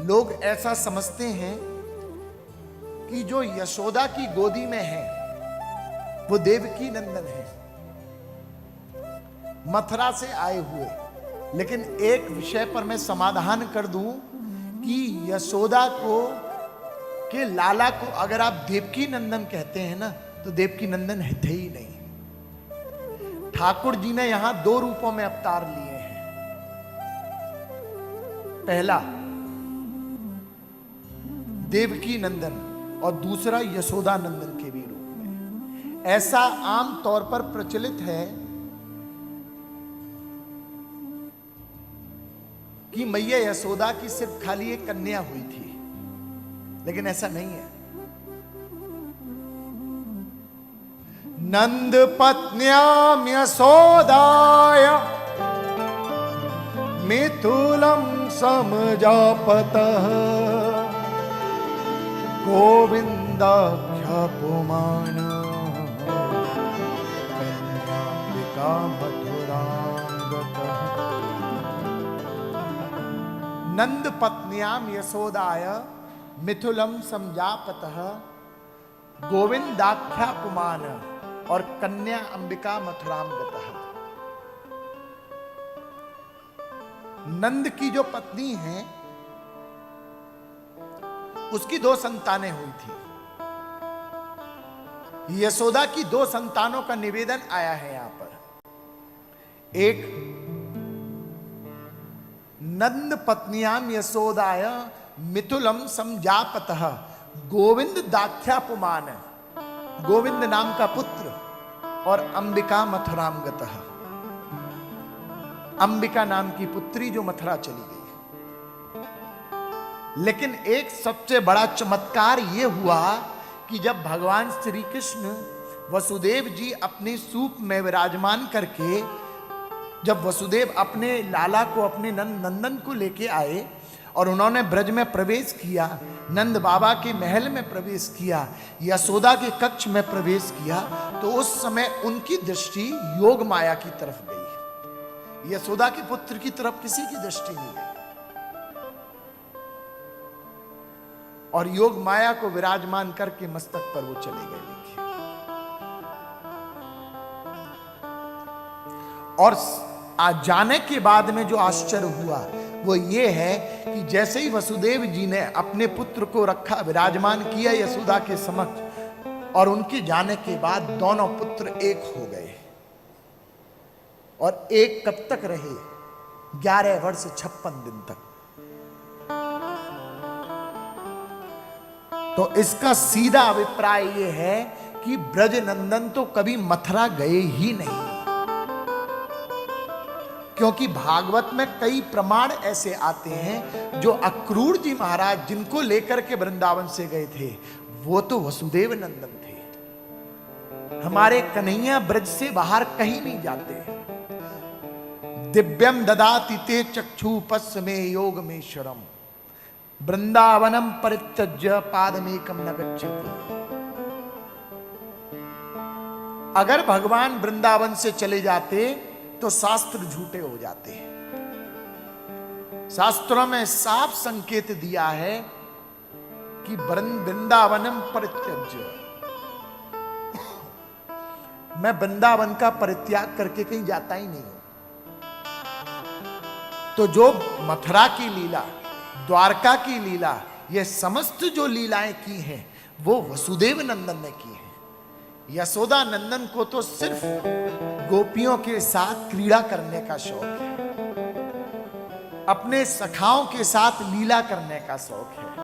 लोग ऐसा समझते हैं कि जो यशोदा की गोदी में है वो देवकी नंदन है, मथुरा से आए हुए। लेकिन एक विषय पर मैं समाधान कर दूं कि यशोदा को के लाला को अगर आप देवकी नंदन कहते हैं ना, तो देवकी नंदन है थे ही नहीं। ठाकुर जी ने यहां दो रूपों में अवतार लिए हैं। पहला देवकी नंदन और दूसरा यशोदा नंदन के भी रूप में। ऐसा आम तौर पर प्रचलित है कि मैया यशोदा की सिर्फ खाली एक कन्या हुई थी, लेकिन ऐसा नहीं है। नंद पत्न्याम यशोदाय मिथुलम समजापतः गोविंदाख्या पुमान कन्याम्बिका मथुरांगतः। नंद पत्न्याम यशोदाय मिथुलम समजापतः गोविंदाख्या पुमान और कन्या अंबिका मथुराम गतः। नंद की जो पत्नी है उसकी दो संतानें हुई थी। यशोदा की दो संतानों का निवेदन आया है यहां पर। एक नंद पत्नियाम यशोदाय मिथुलम समजापतः गोविंद दाख्या पुमान, गोविंद नाम का पुत्र, और अंबिका मथुराम गतः, अंबिका नाम की पुत्री जो मथुरा चली गई। लेकिन एक सबसे बड़ा चमत्कार यह हुआ कि जब भगवान श्री कृष्ण वसुदेव जी अपने सूप में विराजमान करके, जब वसुदेव अपने लाला को, अपने नंदन को लेके आए और उन्होंने ब्रज में प्रवेश किया, नंद बाबा के महल में प्रवेश किया, यशोदा के कक्ष में प्रवेश किया, तो उस समय उनकी दृष्टि योग माया की तरफ गई। यशोदा के पुत्र की तरफ किसी की दृष्टि नहीं गई। और योग माया को विराजमान करके मस्तक पर वो चले गए। और जाने के बाद में जो आश्चर्य हुआ वो ये है कि जैसे ही वसुदेव जी ने अपने पुत्र को रखा, विराजमान किया यशोदा के समक्ष, और उनके जाने के बाद दोनों पुत्र एक हो गए। और एक कब तक रहे? 11 वर्ष 56 दिन तक। तो इसका सीधा अभिप्राय यह है कि ब्रज नंदन तो कभी मथुरा गए ही नहीं, क्योंकि भागवत में कई प्रमाण ऐसे आते हैं जो अक्रूर जी महाराज जिनको लेकर के वृंदावन से गए थे, वो तो वसुदेव नंदन थे। हमारे कन्हैया ब्रज से बाहर कहीं नहीं जाते। दिव्यम ददाति ते चक्षु पस्मे योग में शरम वृंदावनम परित्यज्य पादमेकम न गच्छति। अगर भगवान वृंदावन से चले जाते तो शास्त्र झूठे हो जाते हैं। शास्त्रों में साफ संकेत दिया है कि वृंदावनम परित्यज्य, मैं वृंदावन का परित्याग करके कहीं जाता ही नहीं हूं। तो जो मथुरा की लीला, द्वारका की लीला, ये समस्त जो लीलाएं की हैं वो वसुदेव नंदन ने की है। यशोदा नंदन को तो सिर्फ गोपियों के साथ क्रीड़ा करने का शौक है, अपने सखाओं के साथ लीला करने का शौक है।